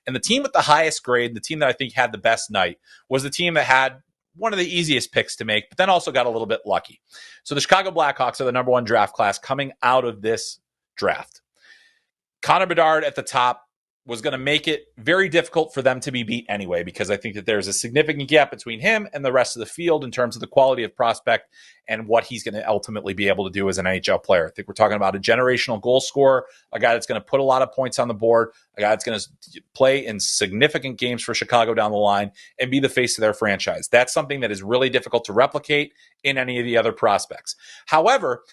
And the team with the highest grade, the team that I think had the best night, was the team that had one of the easiest picks to make, but then also got a little bit lucky. So the Chicago Blackhawks are the number one draft class coming out of this draft. Connor Bedard at the top was going to make it very difficult for them to be beat anyway, because I think that there's a significant gap between him and the rest of the field in terms of the quality of prospect and what he's going to ultimately be able to do as an NHL player. I think we're talking about a generational goal scorer, a guy that's going to put a lot of points on the board, a guy that's going to play in significant games for Chicago down the line and be the face of their franchise. That's something that is really difficult to replicate in any of the other prospects. However,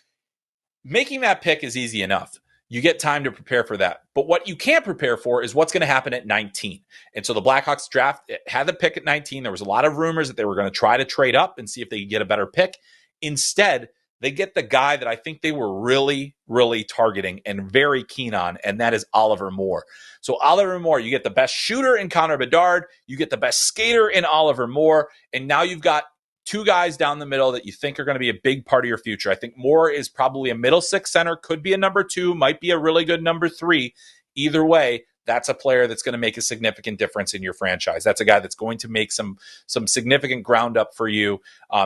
making that pick is easy enough. You get time to prepare for that. But what you can't prepare for is what's going to happen at 19. And so the Blackhawks draft had the pick at 19. There was a lot of rumors that they were going to try to trade up and see if they could get a better pick. Instead, they get the guy that I think they were really, really targeting and very keen on, and that is Oliver Moore. So Oliver Moore, you get the best shooter in Connor Bedard, you get the best skater in Oliver Moore, and now you've got two guys down the middle that you think are going to be a big part of your future. I think Moore is probably a middle six center, could be a number 2, might be a really good number 3. Either way, that's a player that's going to make a significant difference in your franchise. That's a guy that's going to make some significant ground up for you.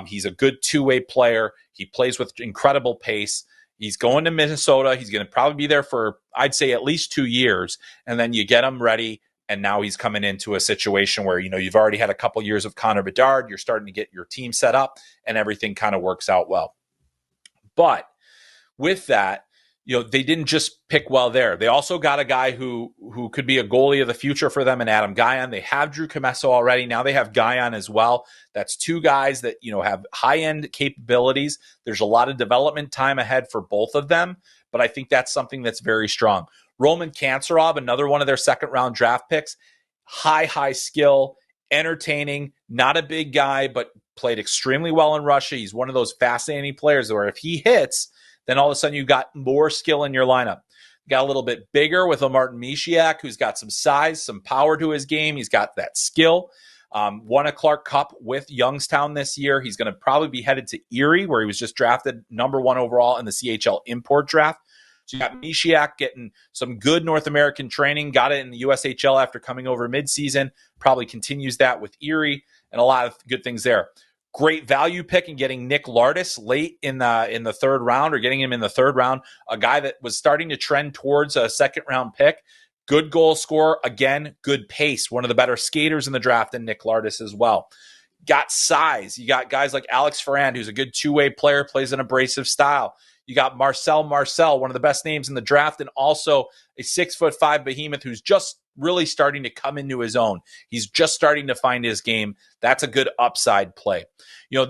He's a good two-way player. He plays with incredible pace. He's going to Minnesota. He's going to probably be there for, I'd say, at least 2 years. And then you get him ready. And now he's coming into a situation where, you've already had a couple years of Connor Bedard. You're starting to get your team set up and everything kind of works out well. But with that, they didn't just pick well there. They also got a guy who could be a goalie of the future for them in Adam Gajan. They have Drew Commesso already. Now they have Gajan as well. That's two guys that, have high-end capabilities. There's a lot of development time ahead for both of them, but I think that's something that's very strong. Roman Kanserov, another one of their second-round draft picks, high skill, entertaining, not a big guy, but played extremely well in Russia. He's one of those fascinating players where if he hits, then all of a sudden you've got more skill in your lineup. Got a little bit bigger with Martin Misiak, who's got some size, some power to his game. He's got that skill. Won a Clark Cup with Youngstown this year. He's going to probably be headed to Erie, where he was just drafted number 1 overall in the CHL import draft. So you got Misiak getting some good North American training, got it in the USHL after coming over midseason, probably continues that with Erie, and a lot of good things there. Great value pick in getting Nick Lardis late in the third round, or getting him in the third round, a guy that was starting to trend towards a second-round pick. Good goal scorer, again, good pace, one of the better skaters in the draft, and Nick Lardis as well. Got size. You got guys like Alex Ferrand, who's a good two-way player, plays an abrasive style. You got Marcel, one of the best names in the draft, and also a 6'5" behemoth who's just really starting to come into his own. He's just starting to find his game. That's a good upside play.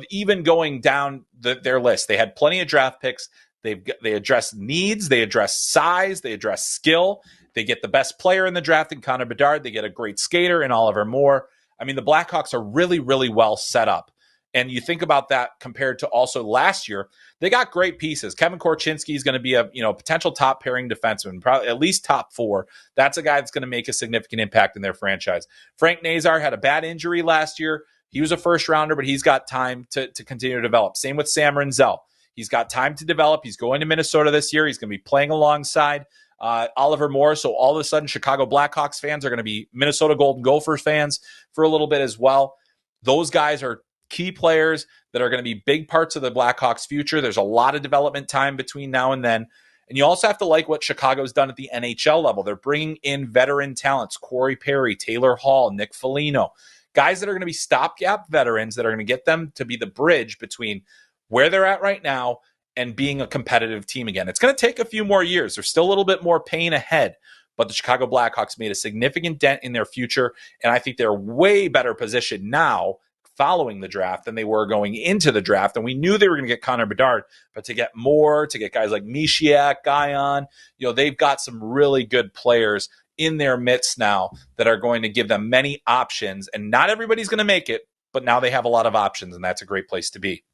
Even going down their list, they had plenty of draft picks. They address needs, they address size, they address skill. They get the best player in the draft in Connor Bedard. They get a great skater in Oliver Moore. I mean, the Blackhawks are really, really well set up. And you think about that compared to also last year, they got great pieces. Kevin Korchinski is going to be a potential top pairing defenseman, probably at least top 4. That's a guy that's going to make a significant impact in their franchise. Frank Nazar had a bad injury last year. He was a first rounder, but he's got time to continue to develop. Same with Sam Renzel. He's got time to develop. He's going to Minnesota this year. He's going to be playing alongside Oliver Moore. So all of a sudden, Chicago Blackhawks fans are going to be Minnesota Golden Gophers fans for a little bit as well. Those guys are key players that are going to be big parts of the Blackhawks' future. There's a lot of development time between now and then. And you also have to like what Chicago's done at the NHL level. They're bringing in veteran talents, Corey Perry, Taylor Hall, Nick Foligno, guys that are going to be stopgap veterans that are going to get them to be the bridge between where they're at right now and being a competitive team again. It's going to take a few more years. There's still a little bit more pain ahead, but the Chicago Blackhawks made a significant dent in their future, and I think they're way better positioned now following the draft than they were going into the draft. And we knew they were going to get Connor Bedard, but to get more, to get guys like Misiak, Gajan, they've got some really good players in their midst now that are going to give them many options. And not everybody's going to make it, but now they have a lot of options, and that's a great place to be.